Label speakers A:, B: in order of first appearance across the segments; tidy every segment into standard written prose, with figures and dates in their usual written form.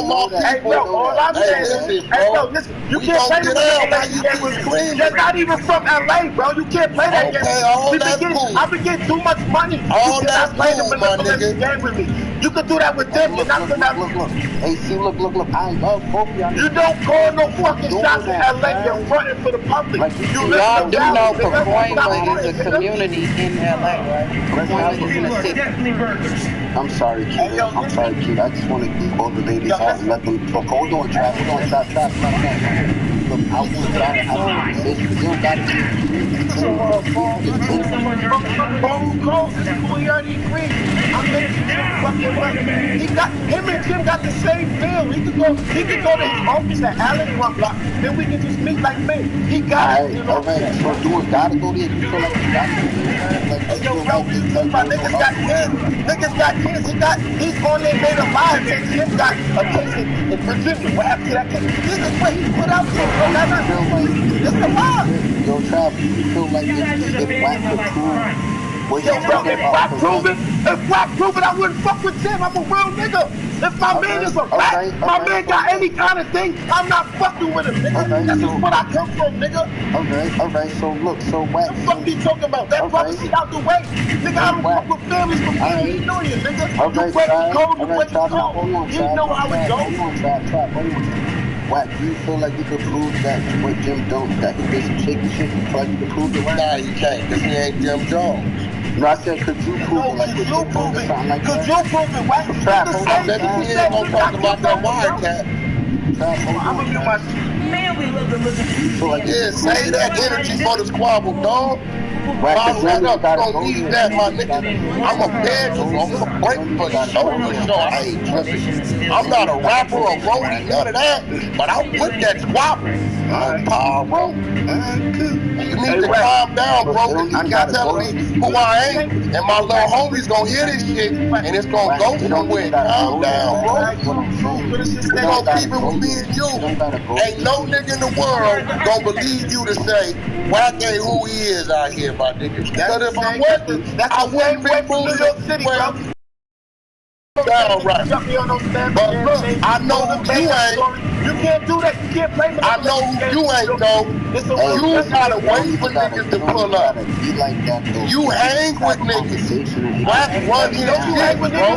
A: all my people.
B: Hey, bro, all I'm saying is, hey, bro, listen, you can't play the game with me. You're not even from LA, bro. You can't play that game. I've been getting too much money.
A: All
B: you cannot play the
A: manipulation
B: game with me. You can do that with them. You're not gonna.
C: Look. Hey, see, look. I love both y'all.
B: You don't call no fucking shots in LA. You're fronting for the public.
D: Y'all do know Pacoima is a community in LA, right? Pacoima is in a city.
C: I'm sorry, kid. I just want to keep all the ladies out and let them talk. Hold on, trap. Look, I want to have a conversation. You don't got to
B: we already agreed. Him and Jim got the same deal. He could go to his office at Allen one block. Then we can just meet like men. He got it.
C: All right. So do it. Gotta go there. You feel like you got to go there.
B: My niggas got kids. He's on there made a lie. Jim got a case in Virginia. What happened to that case? This is what he put out to. It's the lie.
C: Yo, Trav, you feel like if Wack could prove what he's talking about?
B: If Wack prove it, I wouldn't fuck with Tim. I'm a real nigga. If my man is a rat, my man got any kind of thing, I'm not fucking with him, nigga. That's just what I come from, nigga.
C: Alright, so look, so Wack.
B: What the fuck you talking about? That prophecy out the way. Nigga, I don't fuck with families for free. You know you, nigga. You break the code, you break the code. You know how it goes.
C: Hold on. Wack, do you feel like you could prove that what Jim Jones, that he did some shaky shit? You feel like you could prove it?
A: Nah, you can't, because he ain't Jim Jones.
C: No, I said, could you prove it? Like, could you prove it?
B: Could you prove it? Wack,
A: I said, he ain't gonna talk about that wiretap.
B: I'm gonna do my shit.
E: Man, we love to listen to you.
A: Yeah, save that energy for the squabble, dog.
C: Right,
A: I'm gonna need that, my nigga. I'm a bad I'm gonna break for the show. I ain't tripping. I'm not a rapper or roadie, none of that. But I'm with that squabble. I'm power, bro. You need to calm down, bro. You can't tell me who I ain't. And my little homie's gonna hear this shit, and it's gonna go somewhere. Calm down, bro. We're gonna keep it with me and you. Ain't no nigga in the world gonna believe you to say, Wack ain't who he is out here, my nigga. Because if I wasn't, I wouldn't be moving New York City, bro. Down right. But look, I know who you ain't.
B: You can't do that. You can't play.
A: I know who you ain't, though. You gotta wait for niggas to pull up. You hang with niggas. Wack run his shit, bro.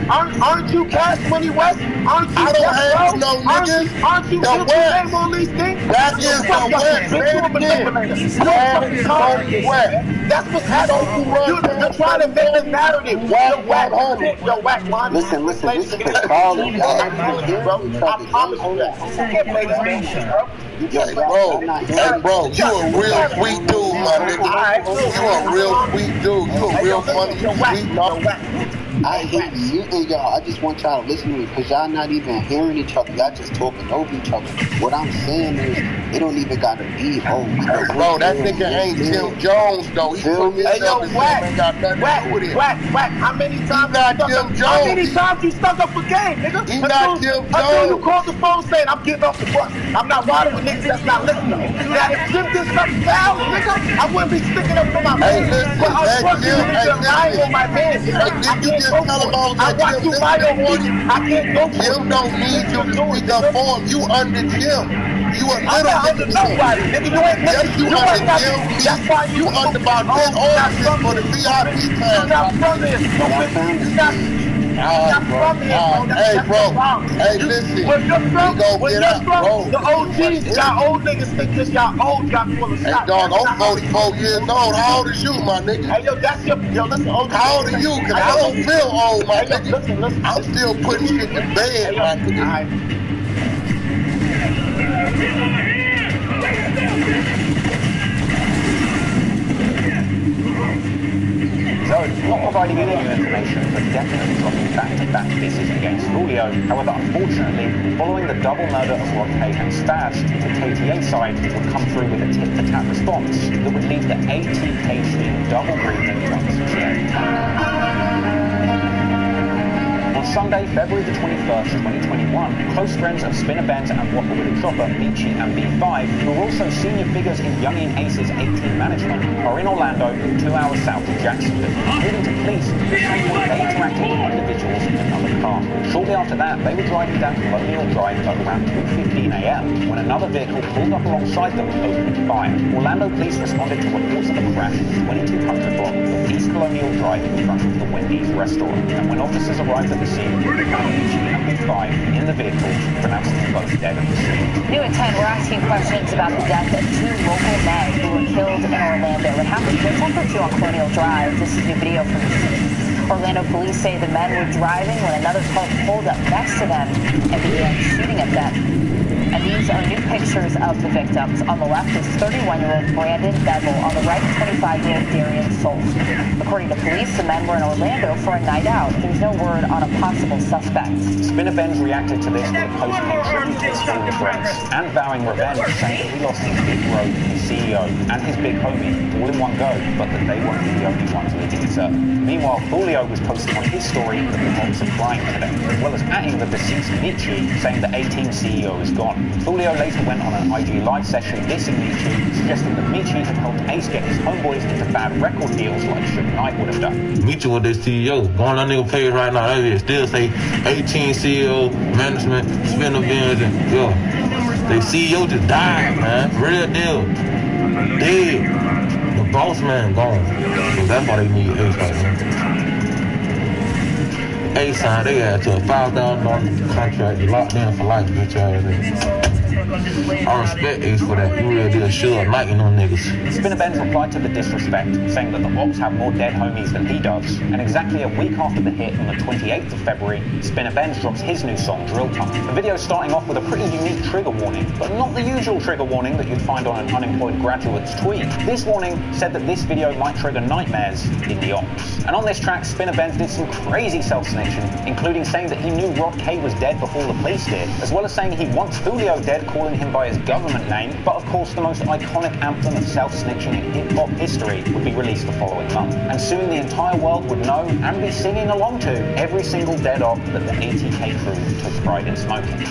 B: Aren't you Cash Money West? Aren't you?
A: I don't hang with no niggas.
B: Aren't you
A: the West?
B: On these things?
A: That is the West.
B: That's what's happening. You're trying to make a narrative. Wack homie. Yo, Wack line.
C: Listen, this is Carly.
B: I promise you that. You can't play this game, bro.
A: Hey, bro, you a real sweet dude, my nigga. You a real sweet dude. You a real funny, sweet dog.
C: I hate muting y'all. I just want y'all to listen to me because y'all not even hearing each other. Y'all just talking over each other. What I'm saying is, it don't even gotta be
A: bro, that nigga ain't Jim Jones though. He put himself in ain't got nothing to do with it.
B: Wack, how many times?
A: Not Jim Jones.
B: How many times you stuck up for game, nigga?
A: He not Jim Jones.
B: Until you called the phone saying I'm getting off the bus. I'm not riding with niggas that's not listening. Now if Jim did something foul, nigga, I wouldn't be sticking up for my man.
A: Hey, listen,
B: but I'm fucking lying on my man.
A: Did you just tell him all that Jim?
B: I can't go for
A: Jim don't need you to speak up for him. You under Jim. You a little
B: under nobody, nigga. You ain't
A: yes, you under Jim.
B: That's why
A: you under about 10 orders for the VIP time. Hey, bro. Hey, listen.
B: When you're from,
A: bro.
B: the OGs, y'all old niggas think this y'all old, y'all full of
A: shit. Hey, dog, I'm 44 years old. How old is you, my nigga?
B: Hey, yo, that's your, listen, OG.
A: How old are you? Because I don't feel old, my nigga. Listen. I'm still putting shit to bed, my nigga.
F: So, not providing any new information, but definitely dropping back-to-back pieces against Julio. However, unfortunately, following the double murder of Rod K and Stas, the KTA side would come through with a tit-for-tat response that would lead the ATK team double breathing once again. On Sunday, February the 21st, 2021, close friends of Spinner Benz and Whopper with a Chopper, Michi and B5, who are also senior figures in Youngin Ace's 18 management, are in Orlando, 2 hours south of Jacksonville. According to police, at some point they interacted with individuals in another car. Shortly after that, they were driving down Colonial Drive at around 2:15 a.m. when another vehicle pulled up alongside them and opened fire. Orlando police responded to reports of a crash at 2200 block of East Colonial Drive in front of the Wendy's restaurant. And when officers arrived at the scene, Michi and B5 in the vehicle pronounced them both dead at the scene.
G: New at 10, we're asking questions about the death of 2 local men who were killed in Orlando. It happened just after 2 on Colonial Drive. This is new video from the scene. Orlando police say the men were driving when another car pulled up next to them and began shooting at them. And these are new pictures of the victims. On the left is 31-year-old Brandon Bevel. On the right, 25-year-old Darian Solt. According to police, the men were in Orlando for a night out. There's no word on a possible suspect.
F: Spinner Benz reacted to this with a post paying tribute to his fallen friends and vowing revenge, saying that he lost his big bro, his CEO, and his big homie all in one go, but that they won't be the only ones leading this up. Meanwhile, Julio was posting on his story that the bombs are flying today, as well as adding the deceased Michi, saying the A-Team CEO is gone. Julio later went on an IG live session dissing Michi, suggesting that Michi had helped Ace get his homeboys into bad record deals like Suge Knight would have done.
H: Michi was their CEO. Go on that nigga page right now, that still say 18 CEO, management, Spinner Benz, and yo. They CEO just died, man. Real deal. Dead. The boss man gone. So that's why they need Ace right now. Ace signed, they had to a $5,000 contract, locked in for life, bitch ass. I respect Ace for that. You really did sure liking on niggas.
F: Spinner Benz replied to the disrespect, saying that the Ops have more dead homies than he does. And exactly a week after the hit on the 28th of February, Spinner Benz drops his new song, Drill Time. The video starting off with a pretty unique trigger warning, but not the usual trigger warning that you'd find on an unemployed graduate's tweet. This warning said that this video might trigger nightmares in the Ops. And on this track, Spinner Benz did some crazy self-snitching, including saying that he knew Rod K was dead before the police did, as well as saying he wants Julio dead, calling him by his government name. But of course, the most iconic anthem of self-snitching in hip-hop history would be released the following month. And soon the entire world would know and be singing along to every single dead op that the ATK crew took pride in smoking.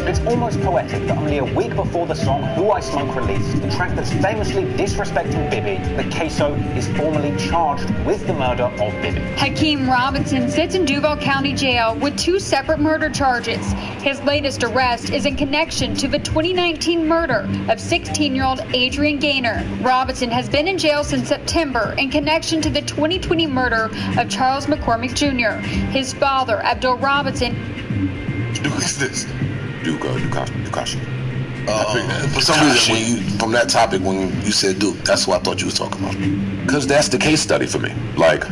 F: It's almost poetic that only a week before the song Who I Smoke released, the track that's famously disrespecting Bibby, that Queso is formally charged with the murder of Bibby.
I: Hakeem Robinson sits in Duval County Jail with 2 separate murder charges. His latest arrest is in connection to the 2019 murder of 16-year-old Adrian Gaynor. Robinson has been in jail since September in connection to the 2020 murder of Charles McCormick Jr. His father, Abdul Robinson.
A: Duke is this. Dukashi.
J: For some reason, when you from that topic, when you said Duke, that's what I thought you was talking about.
K: Because that's the case study for me. Like,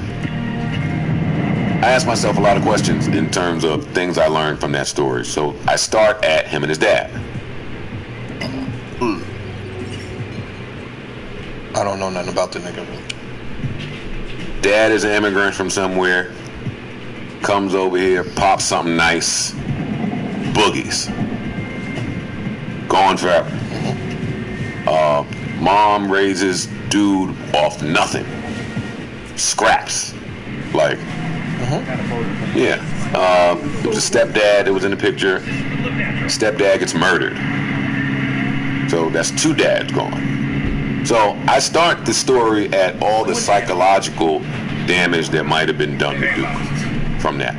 K: I ask myself a lot of questions in terms of things I learned from that story. So I start at him and his dad.
A: I don't know nothing about the nigga.
K: Dad is an immigrant from somewhere, comes over here, pops something nice, boogies. Gone forever. Mom raises dude off nothing. Scraps. Like, yeah. It was a stepdad that was in the picture. Stepdad gets murdered. So that's 2 dads gone. So I start the story at all the psychological damage that might have been done to Duke from that.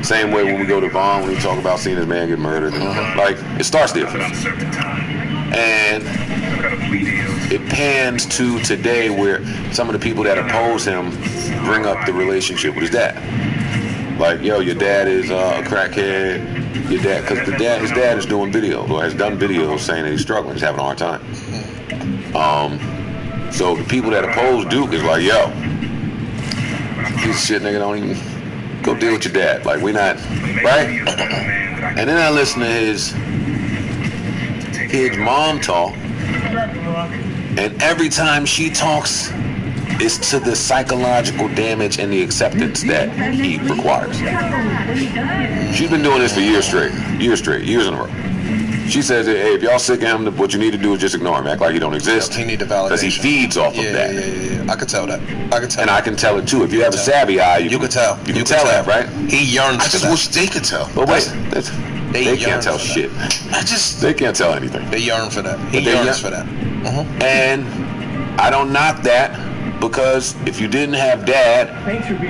K: Same way when we go to Vaughn, when we talk about seeing his man get murdered. Like, it starts there for me. And it pans to today where some of the people that oppose him bring up the relationship with his dad. Like, yo, your dad is a crackhead. Your dad, because his dad is doing videos, or has done videos saying that he's struggling, he's having a hard time. So the people that oppose Duke is like, yo, this shit nigga don't even go deal with your dad. Like, we not, right? And then I listen to his mom talk, and every time she talks, it's to the psychological damage and the acceptance that he requires. She's been doing this for years straight, years in a row. She says, hey, if y'all sick of him, what you need to do is just ignore him. Act like he don't exist.
L: He need the validation.
K: Because he feeds off of that.
L: Yeah. I could tell that.
K: And I can tell it too. If you have a savvy eye, you can tell. You can tell that, right?
L: He yearns
J: I just wish they could tell.
K: But wait, they can't tell shit. They can't tell anything.
L: They yearn for that. He yearns for that.
K: And I don't knock that, because if you didn't have dad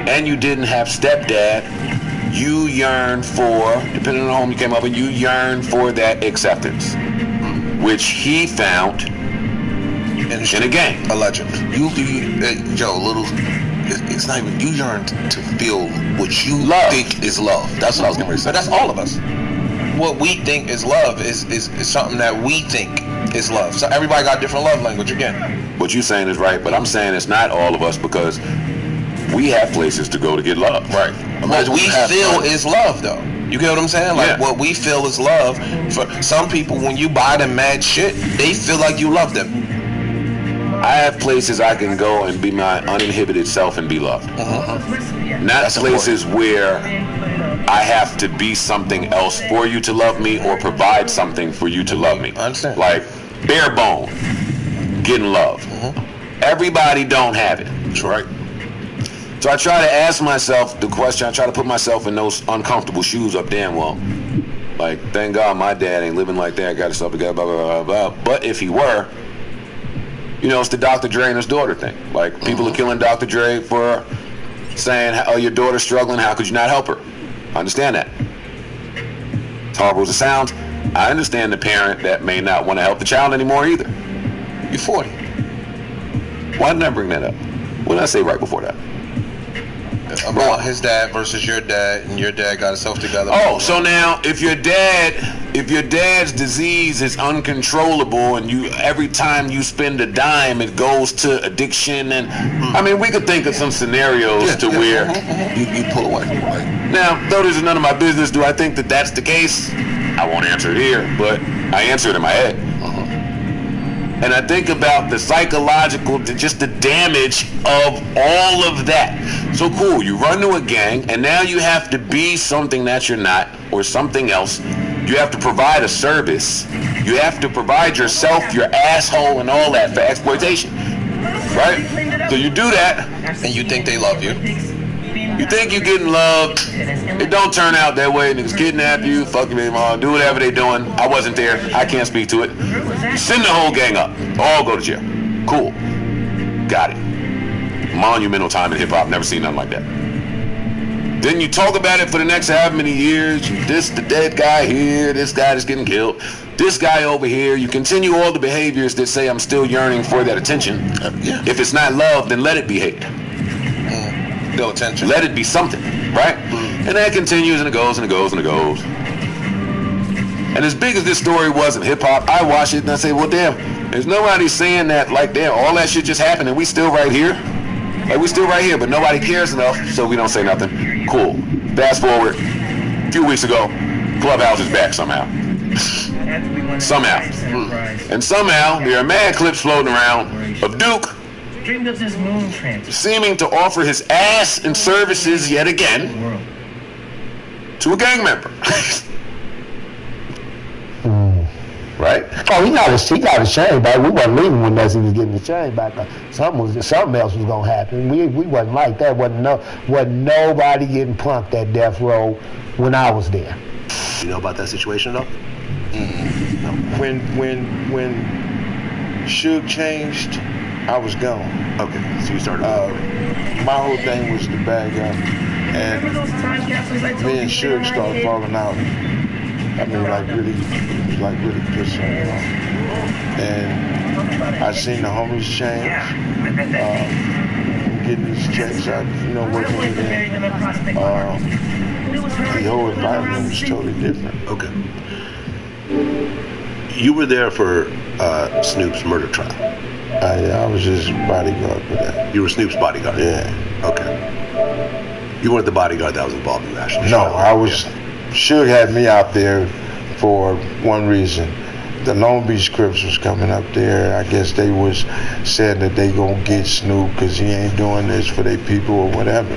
K: and you didn't have stepdad, you yearn for, depending on the home you came up in, you yearn for that acceptance, which he found in a gang.
L: A legend.
J: It's not even, you yearn to feel what you think is love. That's what I was going to say.
L: But that's all of us. What we think is love is something that we think is love. So everybody got different love language again.
K: What you're saying is right, but I'm saying it's not all of us, because we have places to go to get love.
L: Right. What we feel is love, though. You get what I'm saying? Like, what we feel is love. For some people, when you buy them mad shit, they feel like you love them.
K: I have places I can go and be my uninhibited self and be loved. Not places where I have to be something else for you to love me, or provide something for you to love me.
L: I understand.
K: Like, bare bone, getting love. Everybody don't have it.
L: That's right.
K: So I try to ask myself the question, I try to put myself in those uncomfortable shoes of, damn, well, like, thank God my dad ain't living like that, got himself together, blah, blah, blah, blah. But if he were, you know, it's the Dr. Dre and his daughter thing. Like, people are killing Dr. Dre for saying, oh, your daughter's struggling, how could you not help her? I understand that. As horrible as it sounds, I understand the parent that may not want to help the child anymore either.
L: You're 40.
K: Why didn't I bring that up? What did I say right before that?
L: About his dad versus your dad, and your dad got himself together.
K: Oh, so now if your dad's disease is uncontrollable, and you every time you spend a dime it goes to addiction, and I mean, we could think of some scenarios to where
J: you pull away. Right?
K: Now, though this is none of my business, do I think that that's the case? I won't answer it here, but I answer it in my head. And I think about the psychological, just the damage of all of that. So cool, you run to a gang, and now you have to be something that you're not, or something else. You have to provide a service. You have to provide yourself, your asshole, and all that for exploitation. Right? So you do that,
L: and you think they love you.
K: You think you're getting loved. It don't turn out that way. Niggas kidnap you, fuck your baby mom, do whatever they doing. I wasn't there. I can't speak to it. Send the whole gang up. All go to jail. Cool. Got it. Monumental time in hip-hop. Never seen nothing like that. Then you talk about it for the next however many years. This the dead guy here. This guy that's getting killed. This guy over here. You continue all the behaviors that say I'm still yearning for that attention. If it's not love, then let it be hate.
L: No attention.
K: Let it be something, right? And that continues, and it goes, and it goes, and it goes. And as big as this story was in hip-hop, I watch it and I say, well, damn, there's nobody saying that, like, damn, all that shit just happened and we still right here. Like, we still right here, but nobody cares enough, so we don't say nothing. Cool. Fast forward, a few weeks ago, Clubhouse is back somehow. Somehow. And somehow, there are mad clips floating around of Duke seeming to offer his ass and services yet again to a gang member. Right?
B: Oh, he got his chain back. We wasn't leaving when he was getting his chain back. Something else was gonna happen. We wasn't like that. Wasn't nobody getting punked at death row when I was there.
M: You know about that situation though?
N: No. When Suge changed, I was gone.
M: Okay, so you started.
N: My whole thing was the bad guy, and me and Suge started falling out. I mean, like really pissing me off. And I seen the homies change, getting these checks out, working with them. The whole environment was totally different.
M: Okay. You were there for Snoop's murder trial.
N: I was his bodyguard for that.
M: You were Snoop's bodyguard?
N: Yeah.
M: Okay. You weren't the bodyguard that was involved in the actual trial?
N: No, I was. Yeah. Suge had me out there for one reason. The Long Beach Crips was coming up there. I guess they was saying that they gonna get Snoop because he ain't doing this for their people or whatever.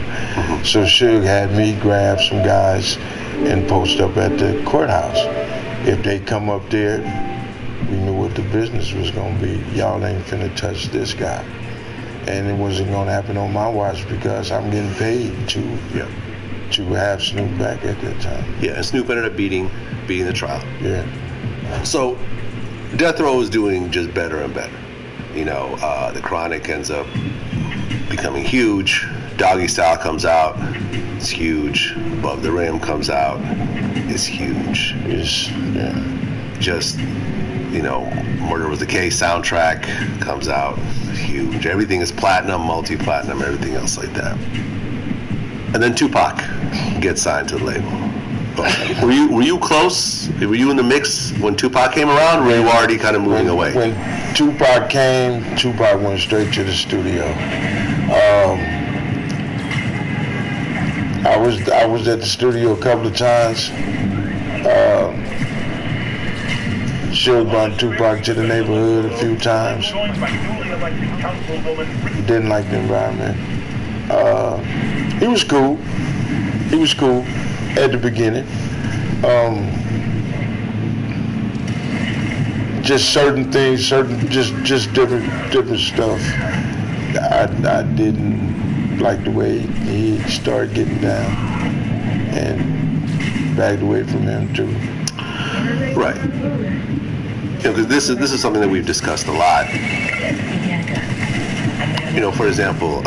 N: So Suge had me grab some guys and post up at the courthouse. if they come up there, we knew what the business was gonna be. Y'all ain't finna touch this guy. And it wasn't gonna happen on my watch because I'm getting paid to have Snoop back at that time.
M: Yeah, and Snoop ended up beating the trial.
N: Yeah.
M: So Death Row is doing just better and better. You know, the Chronic ends up becoming huge. Doggy Style comes out, it's huge. Above the Rim comes out, it's huge.
N: It's
M: just, you know, Murder Was the Case soundtrack comes out, huge. Everything is platinum, multi-platinum, everything else like that. And then Tupac gets signed to the label. Were you close? Were you in the mix when Tupac came around, or were you already kind of moving away?
N: When Tupac came, Tupac went straight to the studio. I was at the studio a couple of times. Suge brought Tupac to the neighborhood a few times. Didn't like the environment. He was cool. He was cool at the beginning. Just certain things, just different stuff. I didn't like the way he started getting down, and backed away from him too.
M: Right. You know, because this is something that we've discussed a lot. You know, for example,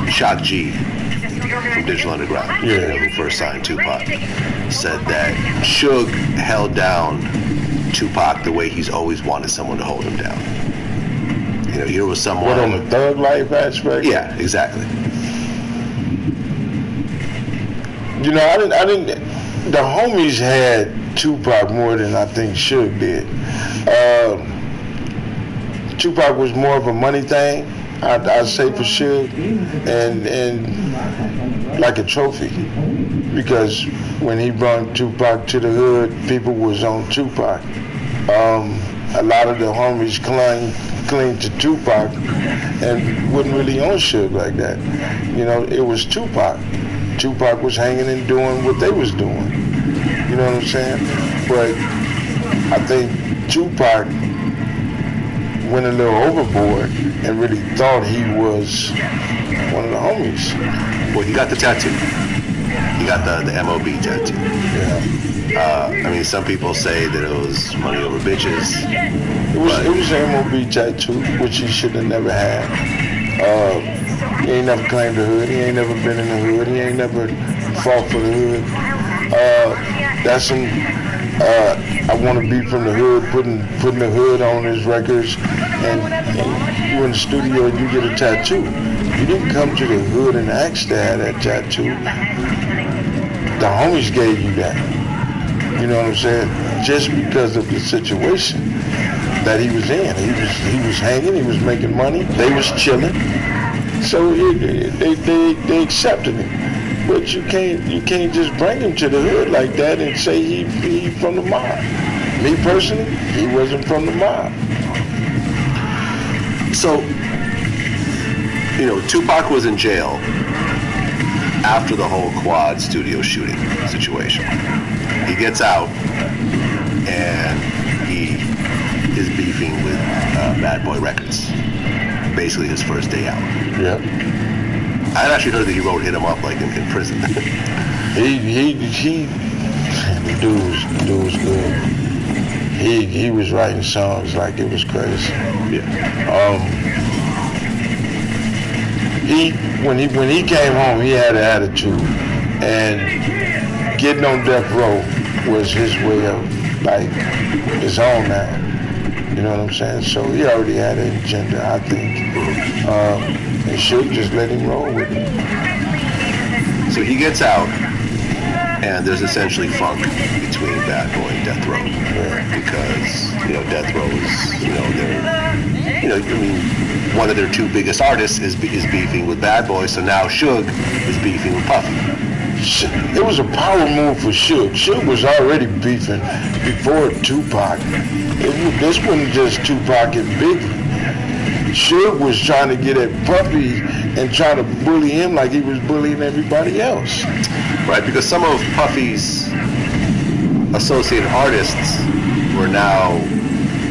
M: Shock G from Digital Underground, you know, who first signed Tupac, said that Suge held down Tupac the way he's always wanted someone to hold him down. You know, here was someone.
N: What, on the thug life aspect?
M: Yeah, exactly.
N: You know, I didn't. The homies had Tupac more than I think Suge did. Tupac was more of a money thing, I'd say for Suge, and like a trophy, because when he brought Tupac to the hood, people was on Tupac. A lot of the homies clung to Tupac and wasn't really on Suge like that. You know, it was Tupac. Tupac was hanging and doing what they was doing. You know what I'm saying? But I think Tupac went a little overboard and really thought he was one of the homies.
M: Well, he got the tattoo. He got the MOB tattoo.
N: Yeah.
M: I mean, some people say that it was money over bitches.
N: It was an MOB tattoo, which he should have never had. He ain't never claimed the hood. He ain't never been in the hood. He ain't never fought for the hood. That's some. I want to be from the hood, putting the hood on his records, and you in the studio and you get a tattoo. You didn't come to the hood and ask to have that tattoo. The homies gave you that. You know what I'm saying? Just because of the situation that he was in. He was hanging. He was making money. They was chilling. So they accepted him. But you can't just bring him to the hood like that and say he from the mob. Me personally, he wasn't from the mob.
M: So, you know, Tupac was in jail after the whole Quad studio shooting situation. He gets out and he is beefing with Bad Boy Records. Basically his first day out.
N: Yeah.
M: I'd actually heard that he wrote Hit 'Em Up like in prison.
N: The dude was good. He was writing songs like it was crazy.
M: Yeah.
N: When he came home, he had an attitude, and getting on death row was his way of like his own now. You know what I'm saying? So he already had an agenda, I think. And Suge just let him roll with it.
M: So he gets out, and there's essentially funk between Bad Boy and Death Row. Because, you know, Death Row is, you know, they're, you know, I mean, one of their two biggest artists is beefing with Bad Boy, so now Suge is beefing with Puffy.
N: It was a power move for Suge. Suge was already beefing before Tupac. This wasn't just Tupac and Biggie. Suge was trying to get at Puffy and trying to bully him like he was bullying everybody else.
M: Right, because some of Puffy's associated artists were now,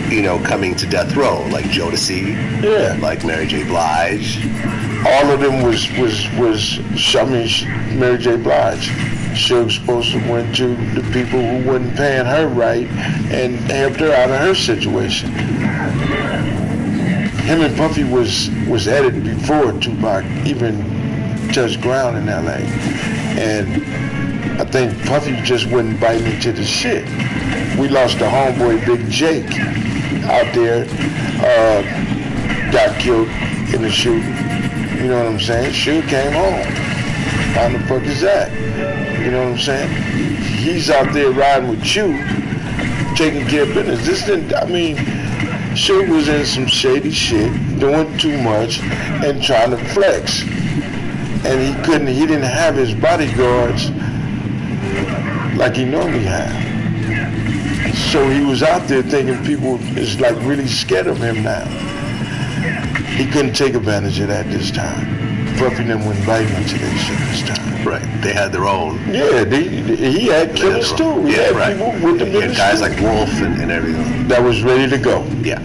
M: you know, coming to death row, like Jodeci, like Mary J. Blige.
N: All of them was Mary J. Blige. Suge's supposed to went to the people who wasn't paying her right and helped her out of her situation. Him and Puffy was at it before Tupac even touched ground in L.A. And I think Puffy just wasn't biting into the shit. We lost a homeboy, Big Jake, out there, got killed in the shooting. You know what I'm saying? Suge came home. How the fuck is that? You know what I'm saying? He's out there riding with you, taking care of business. This didn't, I mean, Suge was in some shady shit, doing too much, and trying to flex. And he didn't have his bodyguards like he normally had. So he was out there thinking people is like really scared of him now. He couldn't take advantage of that this time. Puffy and them wouldn't bite into that shit this time.
M: Right. They had their own.
N: Yeah, he had killers too. He had people with the biggest
M: guys like Wolf and everything.
N: that was ready to go.
M: Yeah.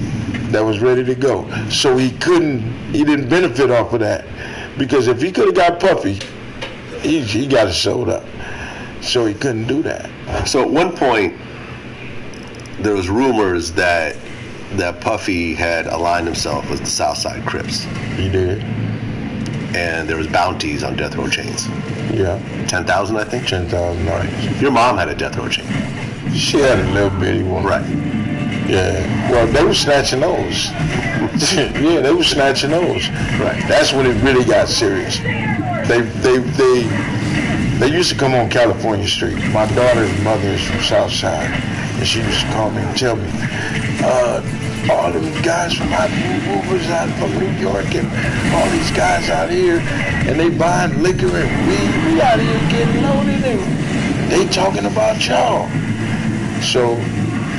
N: That was ready to go. So he didn't benefit off of that. Because if he could have got Puffy, he got it sold up. So he couldn't do that.
M: So at one point, there was rumors that Puffy had aligned himself with the Southside Crips.
N: He did.
M: And there was bounties on death row chains.
N: Yeah.
M: 10,000, I think?
N: 10,000, right.
M: Your mom had a death row chain.
N: She had a little bitty one.
M: Right.
N: Yeah. Well, they were snatching those. Yeah, they were snatching those.
M: Right.
N: That's when it really got serious. They used to come on California Street. My daughter's mother is from Southside, and she used to call me and tell me, all them guys from out movers out from New York and all these guys out here, and they buying liquor and weed. We out here getting loaded, and they talking about y'all. So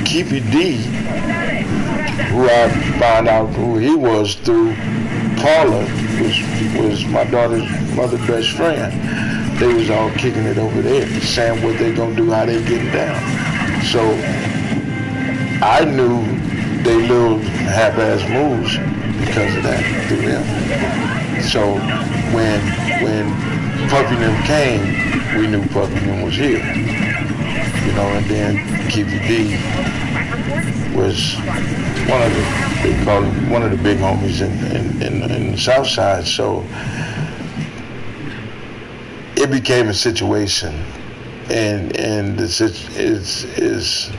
N: Keefy D, who I found out who he was through Paula, was my daughter's mother's best friend. They was all kicking it over there, saying what they gonna do, how they getting down. So I knew they little half-ass moves because of that through them. So when Puffy and them came, we knew Puffy and them was here. You know, and then Keefy D was one of the big homies in the South Side. So it became a situation, and the is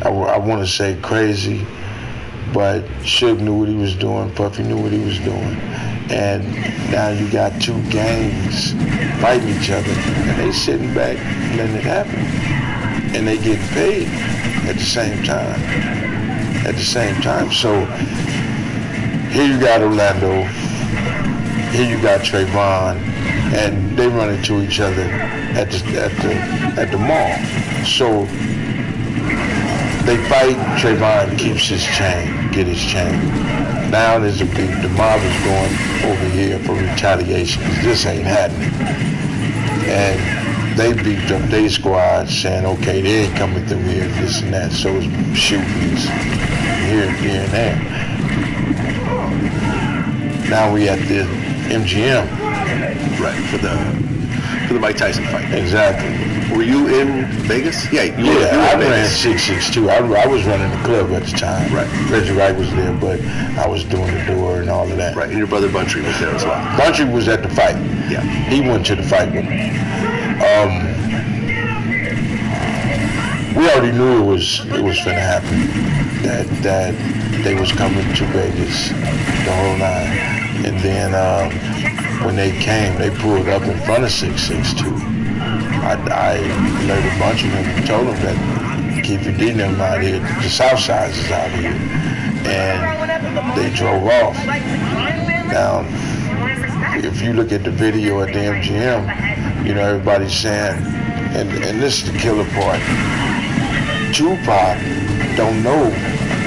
N: I want to say crazy, but Suge knew what he was doing, Puffy knew what he was doing, and now you got two gangs fighting each other, and they sitting back letting it happen, and they get paid at the same time. So here you got Orlando, here you got Trayvon, and they run into each other at the mall. So they fight. Trayvon keeps his chain, get his chain. Now the mob is going over here for retaliation. This ain't happening, and they beefed up their squad, saying, okay, they ain't coming through here, this and that. So it's shootings here and there. Now we at the MGM.
M: Right, for the Mike Tyson fight.
N: Exactly.
M: Were you in Vegas? Yeah, you
N: I
M: were
N: ran 662. I was running the club at the time.
M: Right.
N: Reggie Wright was there, but I was doing the door and all of that.
M: Right, and your brother Buntry was there as well.
N: Buntry was at the fight.
M: Yeah.
N: He went to the fight with me. We already knew it was finna happen. That they was coming to Vegas, the whole nine. And then when they came, they pulled up in front of 662. I alerted a bunch of them and told them that Keefy D and them out here, the South Side is out here. And they drove off. Now, if you look at the video at the MGM, you know, everybody's saying, and this is the killer part, Tupac don't know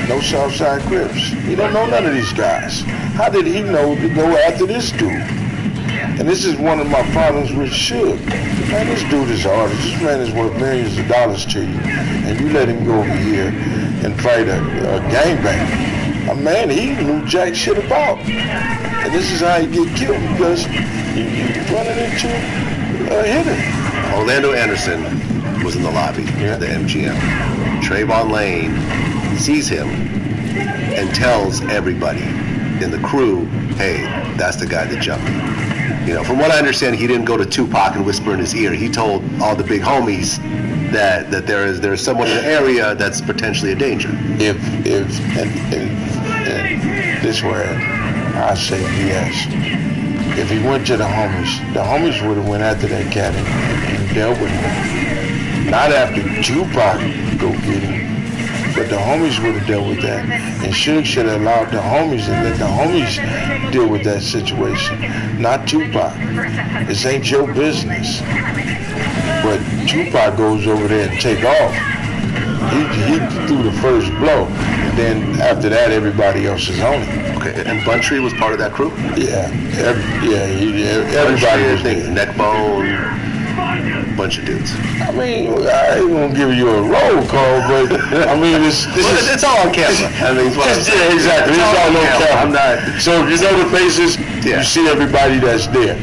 N: no Southside Crips. He don't know none of these guys. How did he know to go after this dude? And this is one of my problems with Suge. Man, this dude is an artist. This man is worth millions of dollars to you. And you let him go over here and fight a gangbang. A man he knew jack shit about. And this is how he get killed, because he's running into a hitter.
M: Orlando Anderson was in the lobby at the MGM. Trayvon Lane sees him and tells everybody in the crew, hey, that's the guy that jumped me. You know, from what I understand, he didn't go to Tupac and whisper in his ear. He told all the big homies that there's someone in the area that's potentially a danger.
N: If this way, I say yes. If he went to the homies would have went after that cat and dealt with him. Not after Tupac go get him. But the homies would have dealt with that. And Suge should have allowed the homies and let the homies deal with that situation. Not Tupac. This ain't your business. But Tupac goes over there and take off. He threw the first blow. And then after that, everybody else is on him.
M: Okay, and Buntry was part of that crew?
N: Yeah. Everybody was there.
M: Neckbone. Bunch of dudes.
N: I mean, I ain't gonna give you a roll call, but I mean, it's
M: all on camera. I mean,
N: yeah, exactly. It's all on camera. I'm not. So if you know the faces, you see everybody that's there.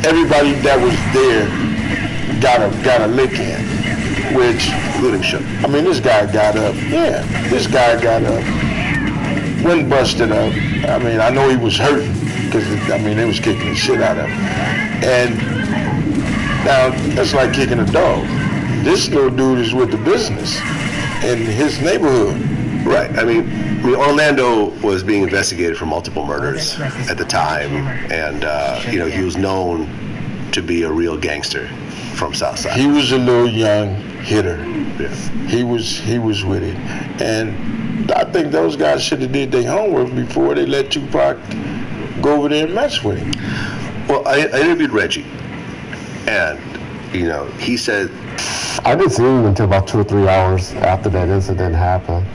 N: Everybody that was there got a lick in, which
M: including Shook.
N: I mean, this guy got up. Yeah, this guy got up. Went busted up. I mean, I know he was hurting because they was kicking the shit out of him, and. Now, that's like kicking a dog. This little dude is with the business in his neighborhood.
M: Right. I mean, Orlando was being investigated for multiple murders at the time, and, he was known to be a real gangster from Southside.
N: He was a little young hitter.
M: Yeah.
N: He was with it. And I think those guys should have did their homework before they let Tupac go over there and mess with him.
M: Well, I interviewed Reggie. And, he said...
B: I didn't see him until about 2 or 3 hours after that incident happened.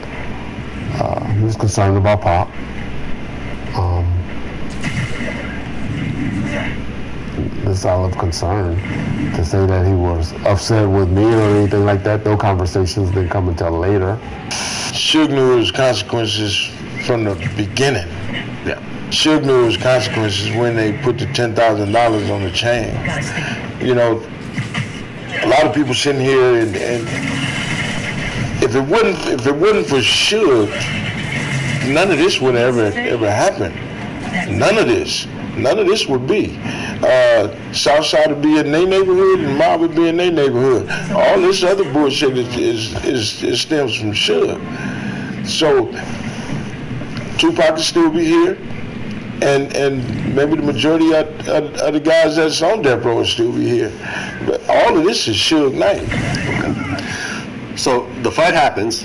B: He was concerned about Pop. That's all of concern. To say that he was upset with me or anything like that, no conversations didn't come until later.
N: Suge knew his consequences from the beginning.
M: Yeah.
N: Suge knew his consequences when they put the $10,000 on the chain. A lot of people sitting here and if it wasn't for Suge, none of this would ever happen. None of this would be. Southside would be in their neighborhood and Mob would be in their neighborhood. All this other bullshit is stems from Suge. So Tupac will still be here. And maybe the majority of the guys that's on death row will still be here. But all of this is Suge Knight.
M: Okay. So the fight happens.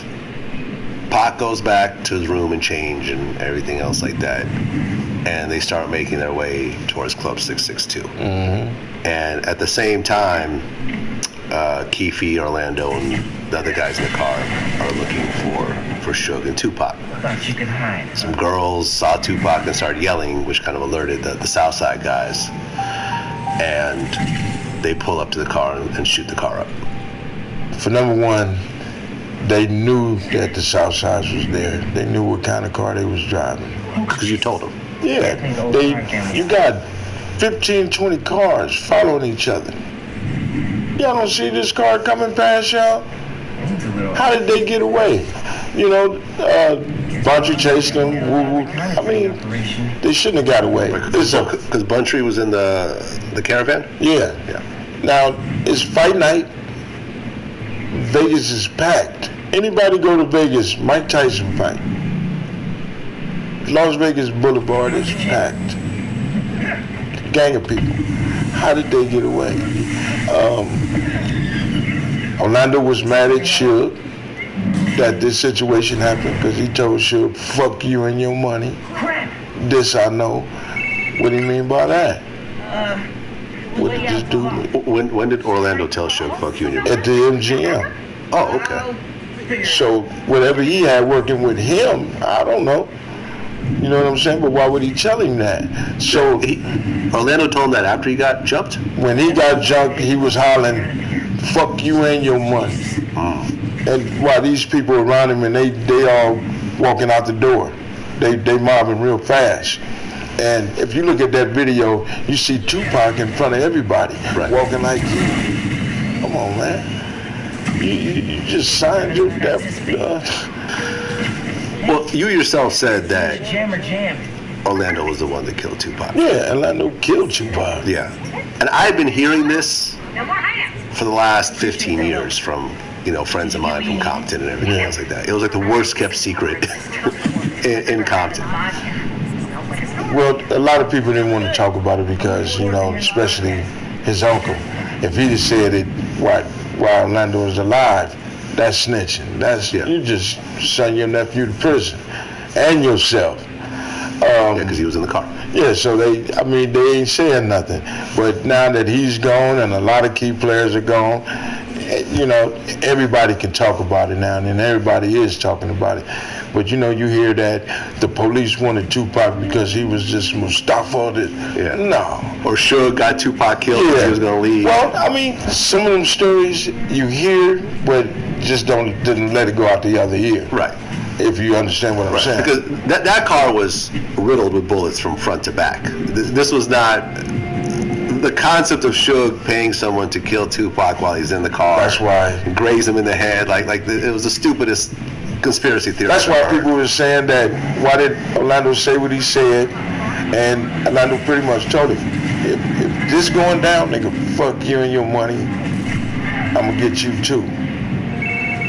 M: Pac goes back to his room and change and everything else like that. And they start making their way towards Club 662.
N: Mm-hmm.
M: And at the same time, Keefe, Orlando, and the other guys in the car are looking for Suge and Tupac.
E: You can hide.
M: Some girls saw Tupac and started yelling, which kind of alerted the Southside guys. And they pull up to the car and shoot the car up.
N: For number one, they knew that the Southsides was there. They knew what kind of car they was driving.
M: Because you told them.
N: Yeah. You got 15, 20 cars following each other. Y'all don't see this car coming past y'all? How did they get away? Buntry chased them. I mean, they shouldn't have got away.
M: Because Buntry was in the caravan?
N: Yeah. Now, it's fight night. Vegas is packed. Anybody go to Vegas, Mike Tyson fight. Las Vegas Boulevard is packed. Gang of people. How did they get away? Orlando was mad at Suge that this situation happened because he told Suge, fuck you and your money. This I know. What do you mean by that? What did this dude mean?
M: When did Orlando tell Suge, fuck you and your money?
N: At the MGM.
M: Oh, okay.
N: So whatever he had working with him, I don't know. You know what I'm saying? But why would he tell him that? So
M: Orlando told him that after he got jumped?
N: When he got jumped, he was hollering, "Fuck you and your money." And while these people around him, and they all walking out the door. They mobbing real fast. And if you look at that video, you see Tupac in front of everybody, walking like, come on, man. You just signed your death.
M: Well, you yourself said that Orlando was the one that killed Tupac.
N: Yeah, Orlando killed Tupac.
M: Yeah. And I've been hearing this for the last 15 years from, friends of mine from Compton and everything else like that. It was like the worst kept secret in Compton.
N: Well, a lot of people didn't want to talk about it because, especially his uncle. If he'd have said it while Orlando was alive, that's snitching. You just send your nephew to prison and yourself.
M: Because he was in the car.
N: Yeah, so they ain't saying nothing. But now that he's gone and a lot of key players are gone, everybody can talk about it now, and everybody is talking about it. But you hear that the police wanted Tupac because he was just Mustafa. No.
M: Or Suge got Tupac killed because he was going to leave.
N: Well, some of them stories you hear, but just didn't let it go out the other ear.
M: Right.
N: If you understand what I'm saying.
M: Because that car was riddled with bullets from front to back. This was not the concept of Suge paying someone to kill Tupac while he's in the car.
N: That's why.
M: Graze him in the head. It was the stupidest conspiracy theory.
N: That's why people were saying that, why did Orlando say what he said? And Orlando pretty much told him, if this going down, nigga, fuck you and your money, I'm going to get you too.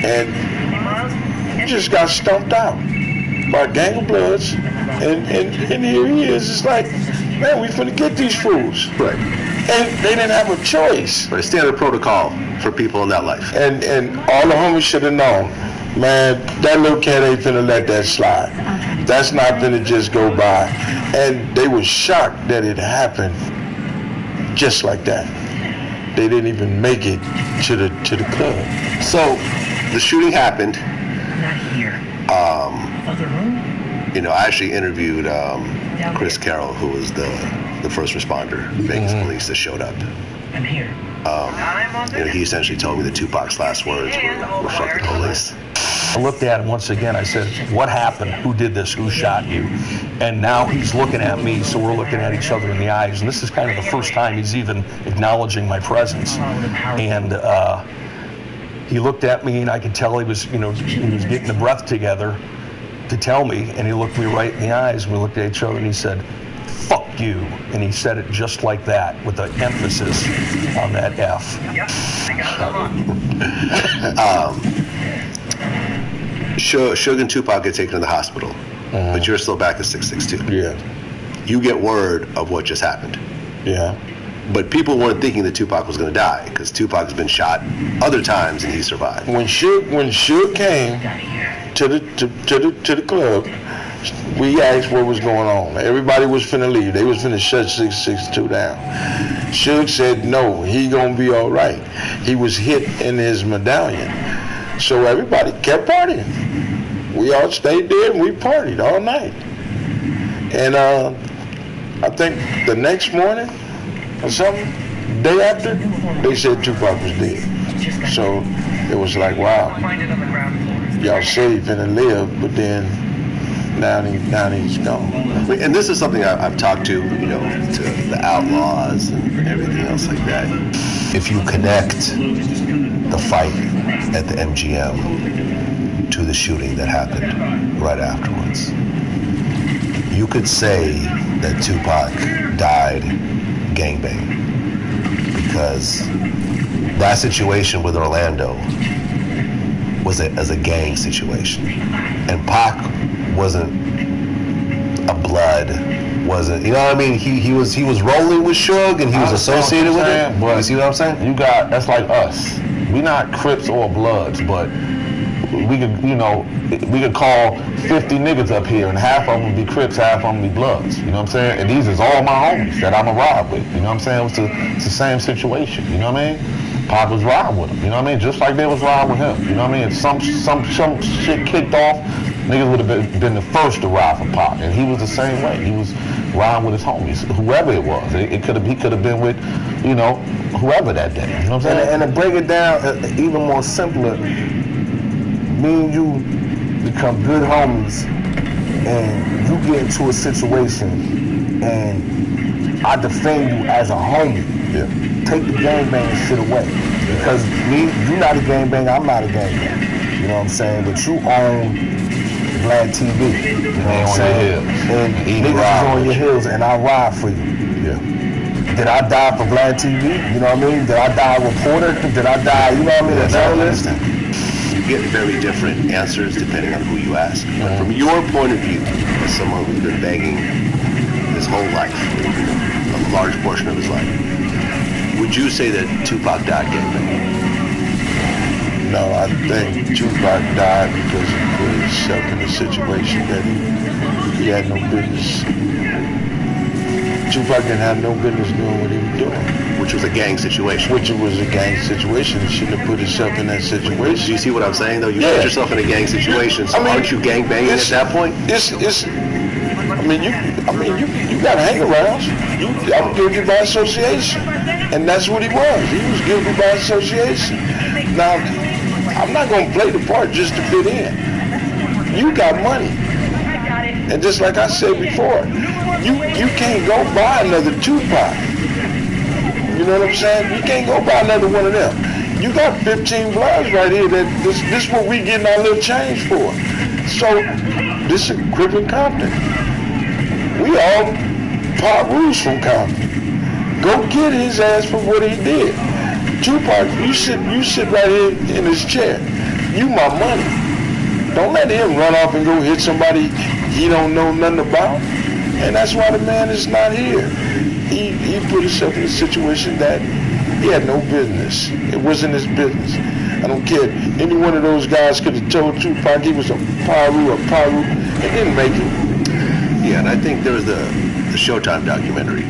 N: And just got stumped out by a gang of bloods, and here he is. It's like, man, we finna get these fools.
M: Right.
N: And they didn't have a choice.
M: Right, standard protocol for people in that life.
N: And all the homies should have known, man, that little cat ain't finna let that slide. That's not finna just go by. And they were shocked that it happened just like that. They didn't even make it to the club.
M: So the shooting happened. I actually interviewed Chris Carroll, who was the first responder, Vegas police that showed up.
E: I'm here.
M: He essentially told me that Tupac's last words were "fuck the police."
O: I looked at him once again. I said, "What happened? Who did this? Who shot you?" And now he's looking at me, so we're looking at each other in the eyes. And this is kind of the first time he's even acknowledging my presence. And he looked at me, and I could tell he was getting the breath together to tell me, and he looked me right in the eyes, and we looked at each other, and he said, "Fuck you," and he said it just like that, with an emphasis on that F.
M: Suge and Tupac get taken to the hospital, but you're still back at 662.
N: Yeah.
M: You get word of what just happened.
N: Yeah.
M: But people weren't thinking that Tupac was going to die, because Tupac's been shot other times and he survived.
N: When Suge came to the club, we asked what was going on. Everybody was finna leave. They was finna shut 662 down. Suge said no, he gonna be all right. He was hit in his medallion. So everybody kept partying. We all stayed there and we partied all night. And I think the next morning or something, day after, they said Tupac was dead. So it was like, wow, y'all said he finna live, but then now he's gone.
M: And this is something I've talked to the Outlaws and everything else like that.
P: If you connect the fight at the MGM to the shooting that happened right afterwards, you could say that Tupac died gangbang, because that situation with Orlando was a gang situation, and Pac wasn't a blood, wasn't, you know what I mean? He was rolling with Suge, and he was associated with it.
O: But
P: you see what I'm saying?
O: That's like us. We not Crips or Bloods, but we could call 50 niggas up here, and half of them be Crips, half of them be Bloods. You know what I'm saying? And these is all my homies that I'm a ride with. You know what I'm saying? It's the same situation. You know what I mean? Pac was riding with him. You know what I mean? Just like they was riding with him. You know what I mean? If some shit kicked off, Niggas would have been the first to ride for Pac, and he was the same way. He was riding with his homies, whoever it was. He could have been with, you know, whoever that day. You know what I'm saying?
P: And to break it down even more simpler, me and you become good homies, and you get into a situation, and I defend you as a homie.
O: Yeah.
P: Take the gangbang shit away, because you not a gangbanger, I'm not a gangbanger. You know what I'm saying? But you own Vlad TV. You know what I'm saying? And niggas is on your heels, and I ride for you.
O: Yeah.
P: Did I die for Vlad TV? You know what I mean? Did I die a reporter? Did I die, you know what I mean, a journalist?
M: You get very different answers depending on who you ask. But from your point of view, as someone who's been banging his whole life, a large portion of his life, would you say that Tupac died gangbanging?
N: No, I think Tupac died because he put himself in a situation that he had no business. Tupac didn't have no business doing what he was doing.
M: Which was a gang situation.
N: Which was a gang situation. He shouldn't have put himself in that situation.
M: Do you see what I'm saying, though? You put yourself in a gang situation, so aren't you gang banging at that point?
N: You got hang-arounds. I'm guilty by association. And that's what he was. He was guilty by association. Now, I'm not going to play the part just to fit in. You got money. And just like I said before, you can't go buy another Tupac. You know what I'm saying? You can't go buy another one of them. You got 15 bloods right here that this is what we getting our little change for. So this is Crip and Compton. We all part rules from Compton. Go get his ass for what he did. Tupac, you sit right here in his chair. You my money. Don't let him run off and go hit somebody he don't know nothing about. And that's why the man is not here. He put himself in a situation that he had no business. It wasn't his business. I don't care. Any one of those guys could have told Tupac he was a Paru. It didn't make it.
M: Yeah, and I think there was the Showtime documentary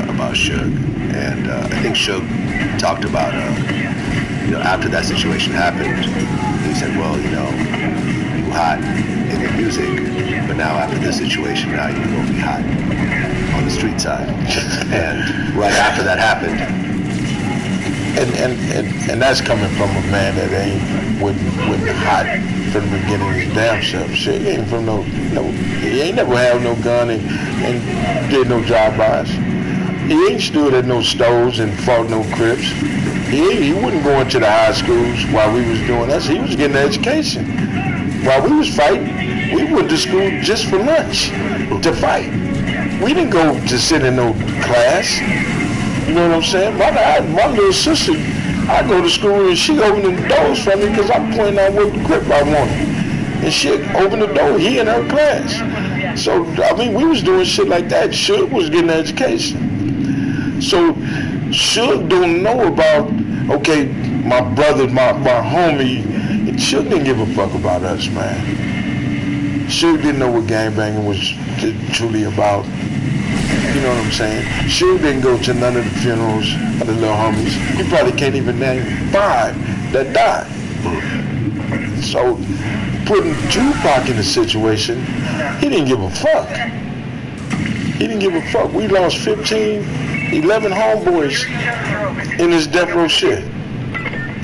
M: about Suge. And I think Suge talked about, after that situation happened, he said, well, you were hot in your music, but now after this situation, now you're going to be hot on the street side. And right after that happened.
N: And that's coming from a man that wasn't hot from the beginning of his damn self. Shit, he ain't from he ain't never had no gun and did no drive-bys. He ain't stood at no stoves and fought no Crips. He wasn't going to the high schools while we was doing that. He was getting an education. While we was fighting, we went to school just for lunch, to fight. We didn't go to sit in no class. You know what I'm saying? My little sister, I go to school and she opened the doors for me because I'm pointing out what grip I wanted. And she opened the door, he in her class. So, we was doing shit like that. Suge was getting an education. So, Suge don't know about, okay, my brother, my homie. Suge didn't give a fuck about us, man. Suge didn't know what gangbanging was truly about. You know what I'm saying? Suge didn't go to none of the funerals of the little homies. He probably can't even name 5 that died. So, putting Tupac in a situation, he didn't give a fuck. He didn't give a fuck. We lost 11 homeboys in this death row shit.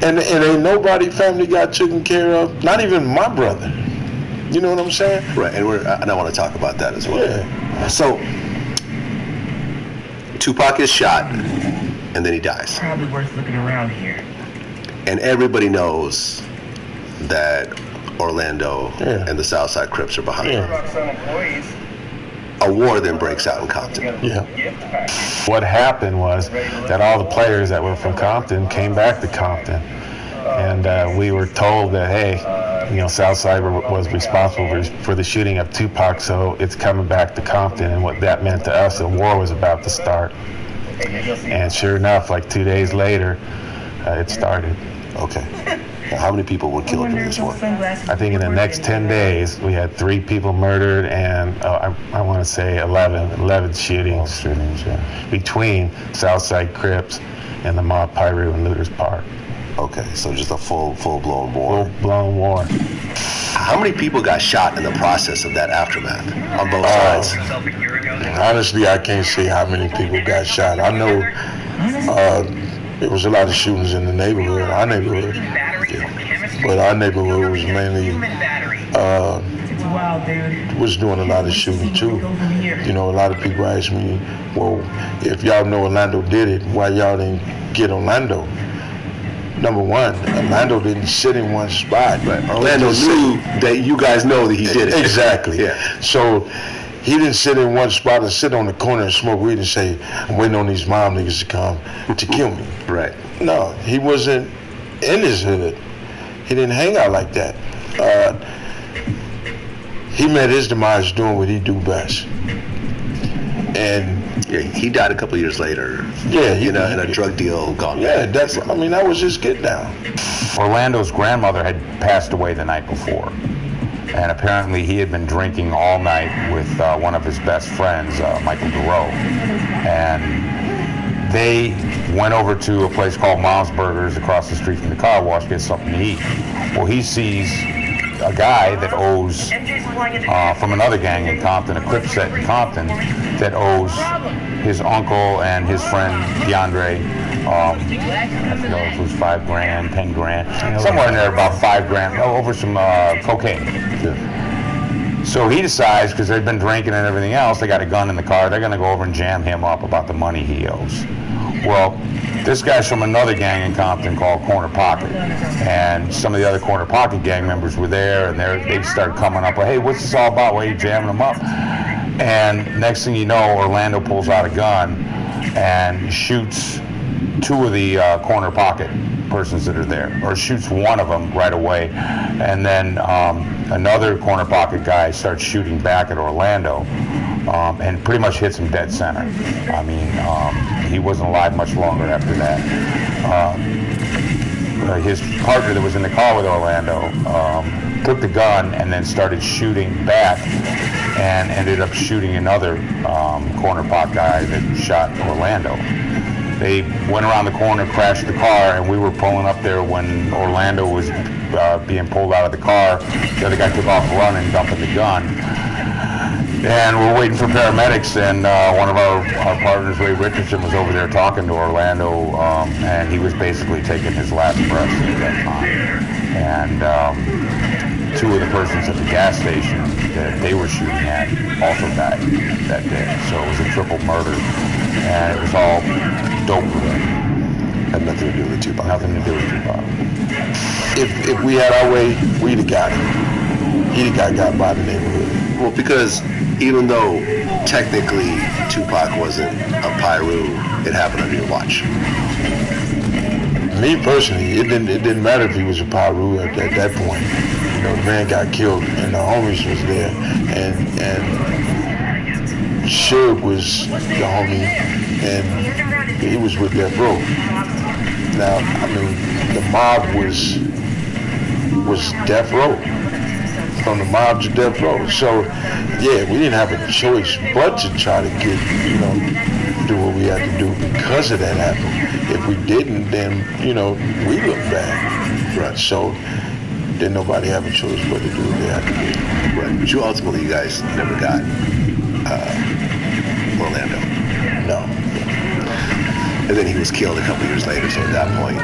N: And ain't nobody family got taken care of, not even my brother. You know what I'm saying?
M: Right, and I want to talk about that as well.
N: Yeah.
M: So, Tupac is shot, and then he dies.
E: Probably worth looking around here.
M: And everybody knows that Orlando and the Southside Crips are behind him. A war then breaks out in Compton.
O: Yeah. What happened was that all the players that were from Compton came back to Compton. And we were told that, hey, Southside was responsible for the shooting of Tupac, so it's coming back to Compton. And what that meant to us, a war was about to start. And sure enough, like 2 days later, it started.
M: Okay. Now, how many people were killed in this war?
O: I think in the next 10 days, we had 3 people murdered and I want to say 11 shootings between Southside Crips and the mob Pyru and Looters Park.
M: Okay, so just a full-blown war.
O: Full-blown war.
P: How many people got shot in the process of that aftermath on both sides?
N: Honestly, I can't say how many people got shot. I know there was a lot of shootings in the neighborhood, our neighborhood. But our neighborhood was mainly was doing a lot of shooting too. You know, a lot of people ask me, well, if y'all know Orlando did it, why y'all didn't get Orlando? Number one, Orlando didn't sit in one spot.
P: Right. Orlando knew that you guys know that he did it.
N: Exactly.
P: Yeah.
N: So he didn't sit in one spot and sit on the corner and smoke weed and say, I'm waiting on these mob niggas to come to kill me.
P: Right.
N: No, he wasn't in his hood. He didn't hang out like that. He met his demise doing what he do best. And
P: yeah, he died a couple years later.
N: Yeah,
P: in a drug deal gone bad.
N: That was his get down.
Q: Orlando's grandmother had passed away the night before, and apparently he had been drinking all night with one of his best friends, Michael Duro, and they went over to a place called Mom's Burgers across the street from the car wash to get something to eat. Well, he sees a guy that owes, from another gang in Compton, a Crip set in Compton, that owes his uncle and his friend DeAndre, I don't know if it was $5 grand, 10 grand, somewhere in there, about $5 grand, over some cocaine. Yeah. So he decides, because they've been drinking and everything else, they got a gun in the car, they're going to go over and jam him up about the money he owes. Well, this guy's from another gang in Compton called Corner Pocket, and some of the other Corner Pocket gang members were there, and they started coming up, hey, what's this all about? Why are you jamming them up? And next thing you know, Orlando pulls out a gun and shoots two of the Corner Pocket persons that are there, or shoots one of them right away, and then another Corner Pocket guy starts shooting back at Orlando, and pretty much hits him dead center. I mean, he wasn't alive much longer after that. His partner that was in the car with Orlando took the gun and then started shooting back, and ended up shooting another Corner Pocket guy that shot Orlando. They went around the corner, crashed the car, and we were pulling up there when Orlando was being pulled out of the car. The other guy took off running, dumping the gun. And we're waiting for paramedics, and one of our partners, Ray Richardson, was over there talking to Orlando, and he was basically taking his last breath at that time. And two of the persons at the gas station that they were shooting at also died that day. So it was a triple murder, and it was all dope related.
P: Had nothing to do with Tupac.
Q: Nothing to do with Tupac.
N: If we had our way, we'd have got him. He'd have got by the neighborhood.
P: Well, because even though technically Tupac wasn't a Pyru, it happened under your watch.
N: Me personally, it didn't matter if he was a Pyru at that point. You know, the man got killed, and the homies was there, and Suge was the homie, and he was with Death Row. Now, I mean, the mob was Death Row. From the mob to Death Row. So, yeah, we didn't have a choice but to try to get, do what we had to do because of that happened. If we didn't, then, we look bad. Right. So, didn't nobody have a choice but to do what they had to do.
P: Right. But ultimately, you guys never got Orlando.
N: No.
P: And then he was killed a couple years later, so at that point.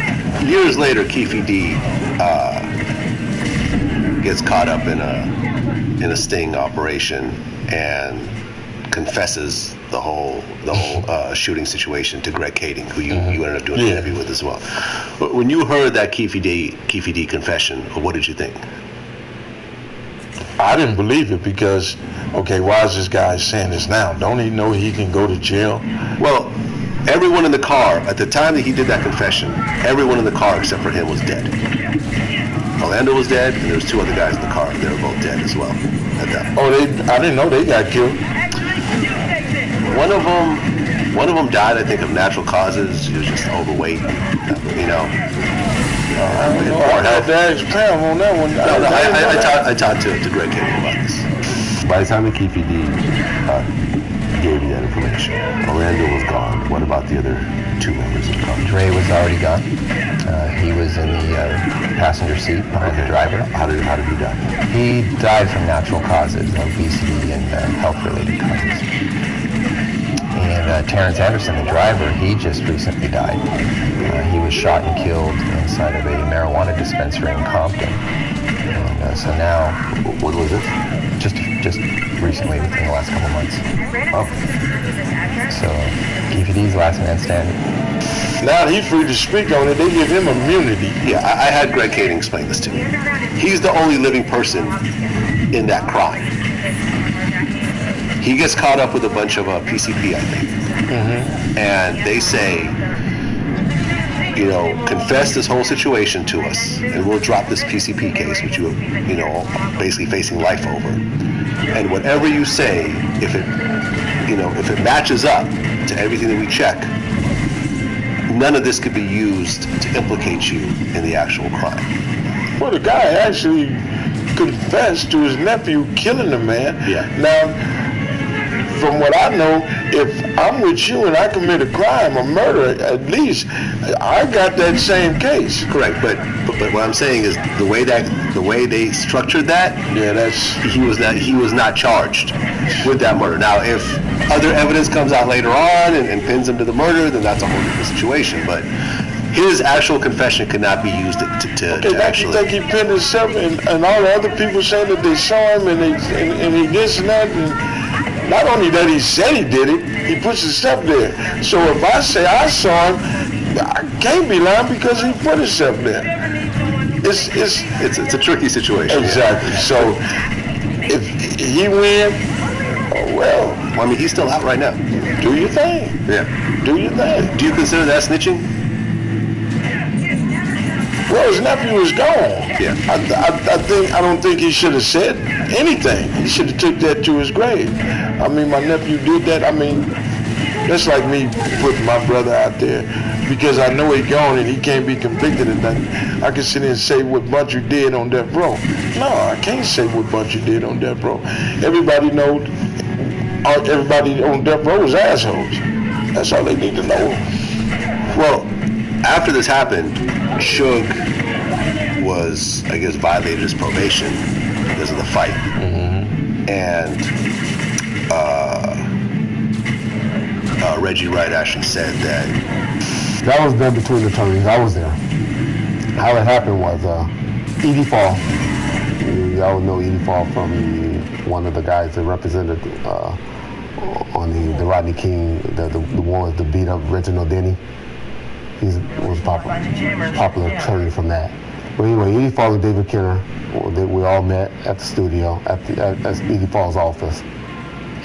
P: Years later, Keefe D gets caught up in a sting operation and confesses the whole shooting situation to Greg Kading, who you ended up doing an interview with as well. When you heard that Keefe D confession, what did you think?
N: I didn't believe it because, okay, why is this guy saying this now? Don't he know he can go to jail?
P: Well, everyone in the car, at the time that he did that confession, everyone in the car except for him was dead. Orlando was dead, and there was two other guys in the car. They were both dead as well at that point.
N: Oh, I didn't know they got killed.
P: One of them died, I think, of natural causes. He was just overweight,
N: I don't know. I had to ask Pam on that one.
P: I talked to Greg Kading about this.
M: By the time the Keefe D gave you that information, Orlando was gone. What about the other two members of the company?
R: Dre was already gone. He was in the passenger seat behind the driver.
P: How did he die?
R: He died from natural causes, obesity and health-related causes. And Terrence Anderson, the driver, he just recently died. He was shot and killed inside of a marijuana dispensary in Compton. And so now...
P: When was this?
R: Just recently, within the last couple months.
P: Oh.
R: So, KPD's last man standing.
N: Now he's free to speak on it. They give him immunity.
M: Yeah, I had Greg Kading explain this to me. He's the only living person in that crime. He gets caught up with a bunch of PCP, I think.
N: Mm-hmm.
M: And they say, you know, confess this whole situation to us, and we'll drop this PCP case, which you know, basically facing life over. And whatever you say, if it matches up to everything that we check, none of this could be used to implicate you in the actual crime.
N: Well, the guy actually confessed to his nephew killing the man.
M: Yeah.
N: Now, from what I know, if I'm with you and I commit a crime, a murder, at least I got that same case.
M: Correct, but what I'm saying is the way they structured that.
N: Yeah,
M: he was not charged with that murder. Now, if other evidence comes out later on and pins him to the murder, then that's a whole different situation. But his actual confession could not be used to actually.
N: You think he pinned himself and all the other people saying that they saw him and he this and that, and not only that he said he did it, he puts himself there. So if I say I saw him, I can't be lying because he put himself there.
M: It's a tricky situation.
N: Exactly.
M: Yeah.
N: So if he win, well,
M: I mean, he's still out right now.
N: Do your thing.
M: Yeah.
N: Do your thing.
M: Do you consider that snitching?
N: Well, his nephew is gone.
M: Yeah.
N: I don't think he should have said anything. He should have took that to his grave. I mean, my nephew did that. I mean, that's like me putting my brother out there because I know he's gone and he can't be convicted of nothing. I can sit there and say what Bunch you did on death row. No, I can't say what Bunch you did on death row. Everybody knows. Everybody on death row is assholes. That's all they need to know.
M: Well, after this happened, Suge was, I guess, violated his probation because of the fight.
N: Mm-hmm.
M: And Reggie Wright actually said
B: that was done between the attorneys. I was there. How it happened was Edie Fall. Y'all know Edie Fall from one of the guys that represented on the Rodney King, the one that beat up Reginald Denny. He was popular attorney from that. But anyway, Edie Fall and David Kenner, we all met at the studio at Edie Fall's office,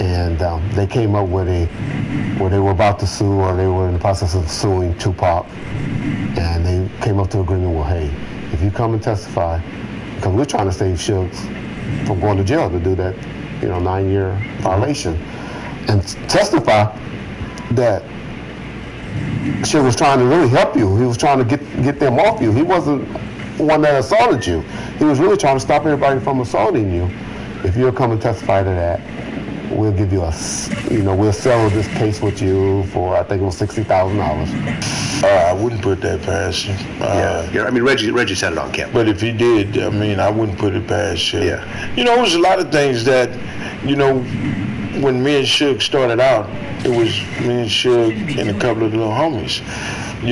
B: and they came up with where they were about to sue, or they were in the process of suing Tupac, and they came up to an agreement. Well, hey, if you come and testify, because we're trying to save Suge from going to jail to do that, 9-year violation, and testify that Suge was trying to really help you. He was trying to get them off you. He wasn't one that assaulted you. He was really trying to stop everybody from assaulting you. If you'll come and testify to that, we'll give you we'll settle this case with you for, I think it was $60,000.
N: I wouldn't put that past him.
M: yeah. I mean, Reggie said it on camera.
N: But if he did, I mean, I wouldn't put it past him.
M: Yeah.
N: There was a lot of things that, when me and Suge started out, it was me and Suge and a couple of little homies.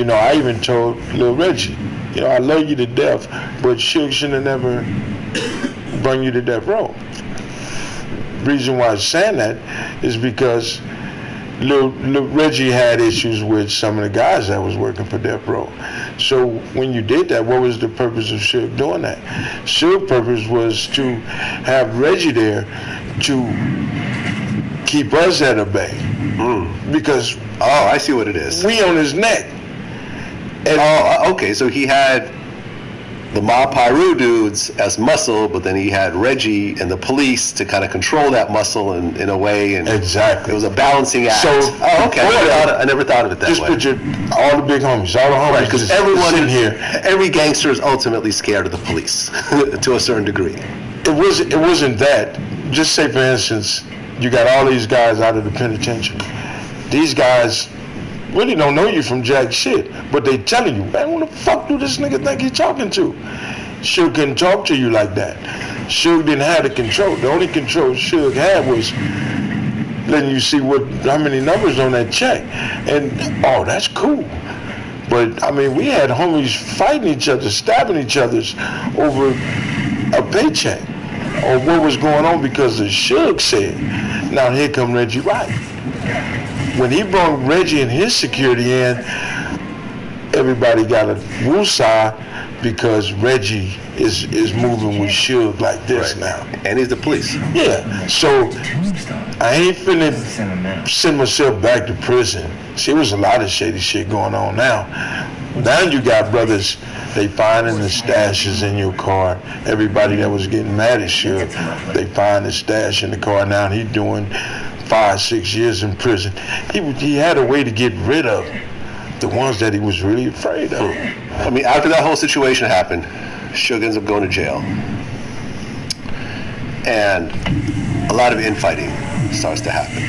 N: I even told little Reggie, I love you to death, but Suge shouldn't have never brought you to death row. Reason why I'm saying that is because little Reggie had issues with some of the guys that was working for Death Row. So when you did that, what was the purpose of Suge doing that? Suge's purpose was to have Reggie there to keep us at a bay. Because
M: I see what it is.
N: We on his neck.
M: And, okay, so he had the Mob Piru dudes as muscle, but then he had Reggie and the police to kind of control that muscle in a way. And
N: exactly.
M: It was a balancing act.
N: So,
M: okay. I never thought of it that way.
N: Just picture all the big homies,
M: Right, because everyone
N: in here.
M: Every gangster is ultimately scared of the police to a certain degree.
N: It wasn't that. Just say, for instance, you got all these guys out of the penitentiary. These guys really don't know you from jack shit, but they telling you, man, who the fuck do this nigga think he talking to? Suge couldn't talk to you like that. Suge didn't have the control. The only control Suge had was letting you see how many numbers on that check. And, oh, that's cool. But, I mean, we had homies fighting each other, stabbing each other over a paycheck or what was going on because of Suge said. Now, here come Reggie Wright. When he brought Reggie and his security in, everybody got a woosah because Reggie is moving with Suge like this now.
M: And he's the police.
N: Yeah. So I ain't finna send myself back to prison. See, there was a lot of shady shit going on now. Now you got brothers, they finding the stashes in your car. Everybody that was getting mad at Suge, they find the stash in the car. Now he doing 5-6 years in prison. He had a way to get rid of the ones that he was really afraid of.
M: I mean, after that whole situation happened, Suge ends up going to jail. And a lot of infighting starts to happen.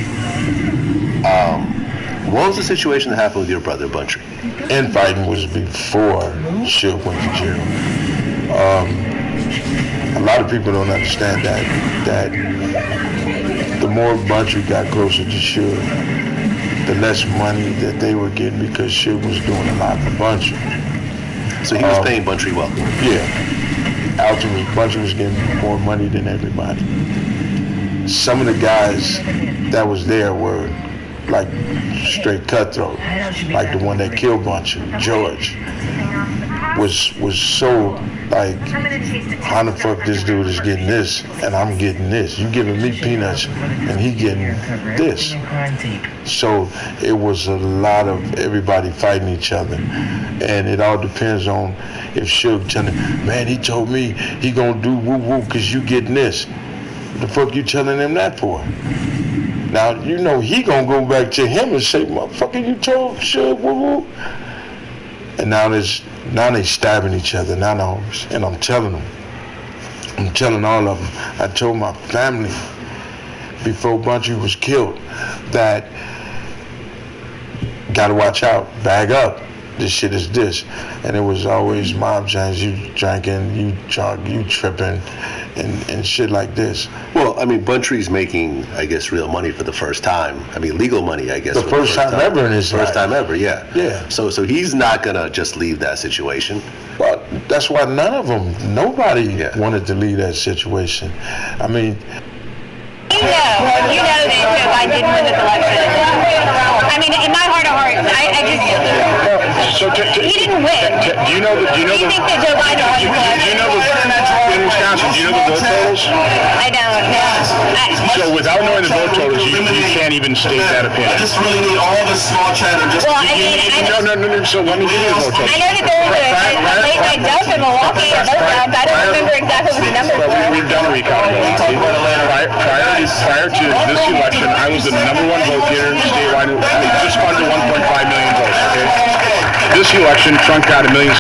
M: What was the situation that happened with your brother, Buntry?
N: Infighting was before Suge went to jail. A lot of people don't understand that the more Buntry got closer to Suge, the less money that they were getting because Suge was doing a lot for Buntry.
M: So he was paying Buntry well?
N: Yeah. Buntry was getting more money than everybody. Some of the guys that was there were like straight cutthroat, like the one that killed Buntry, George, was so like, how the fuck this dude is getting this and I'm getting this? You giving me peanuts and he getting this. So it was a lot of everybody fighting each other, and it all depends on if Suge telling, man, he told me he gonna do woo woo because you getting this. What the fuck you telling him that for? Now you know he gonna go back to him and say, motherfucker, you told Suge woo woo. And now they stabbing each other, and I'm telling them. I'm telling all of them. I told my family before Buntry was killed that gotta watch out, bag up. This shit is this. And it was always mob James, you drinking, you drunk, you tripping, and shit like this.
M: Well, I mean, Buntry's making, I guess, real money for the first time. I mean, legal money, I guess.
N: The first time ever in his life.
M: First time ever, yeah.
N: Yeah.
M: So he's not gonna just leave that situation.
N: Well, that's why nobody wanted to leave that situation. I mean,
S: you know that if I didn't win this election, I mean, in my heart of hearts, I just, he didn't win.
T: Do you know the?
S: Do you think that Joe Biden won the election?
T: Do you know in Wisconsin? Do you know the vote totals?
S: I don't know.
T: So without knowing the vote totals, you can't even state that opinion.
J: I just really need all this small chatter.
S: Well, I mean,
T: no. So let me give you the vote totals.
S: I know that there was a late night dump in Milwaukee and vote dump. I don't remember exactly what the numbers were.
T: We've done a recount. Prior to this election, I was the #1 vote getter statewide, just under 1.5 million votes. Okay. This election, Trump got 1 million.